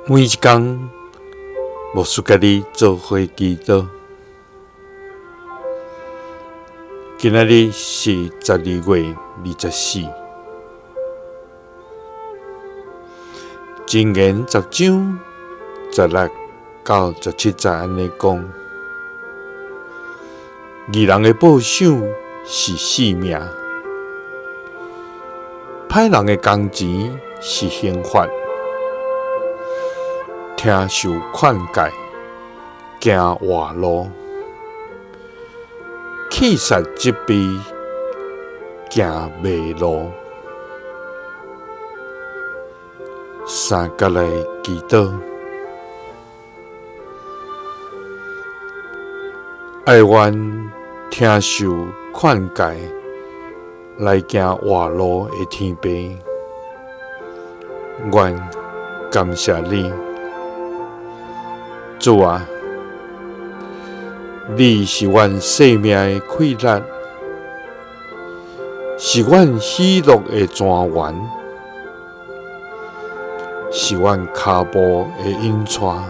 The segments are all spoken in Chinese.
每一天，牧师甲你做伙祈祷。今仔日是12月24，箴言10章16到17節安尼講：義人的報賞是性命，歹人的工錢是刑罰。聽受勸誡，行活路；氣殺責備，行迷路。三角來祈禱，愛願聽受勸誡，來行活路的天父，願感謝你。主啊，你是阮生命的氣力，是阮喜樂的泉源，是阮腳步的引帶，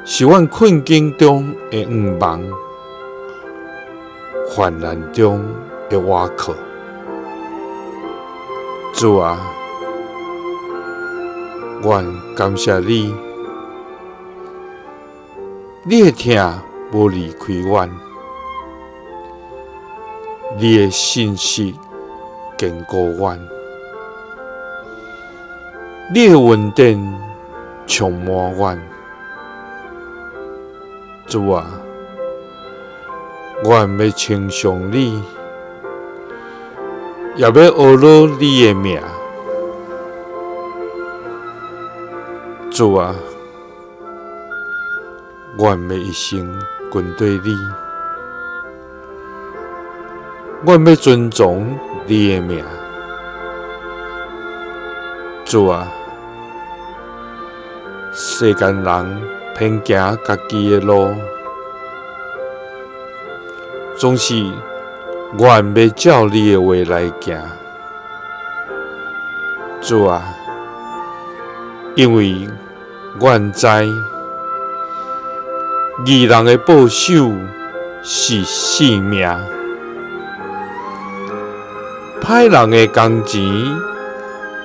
是阮困境中的盼望，患難中的倚靠。主啊，願感謝你。你的疼無離開阮，你的信實堅固阮，你的恩典充滿阮。主啊，阮要稱頌你，也要學羅你的名。主啊，阮要一生跟對你，阮要尊重你的名。主啊，世間人偏行家己的路，總是阮要照你的話來行。主啊，因為阮知義人的報賞是性命，歹人的工錢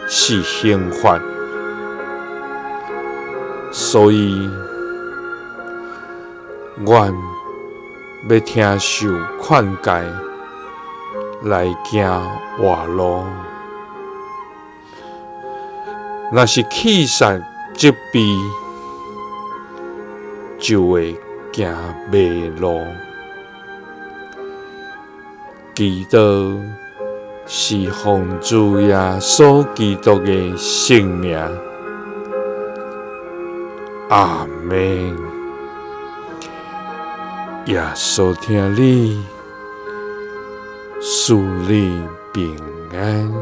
是刑罰，所以阮要聽受勸誡，來行活路。若是氣殺責備，就會行迷路。祈禱是奉主耶穌基督的聖名，阿們。耶穌聽你，賜你平安。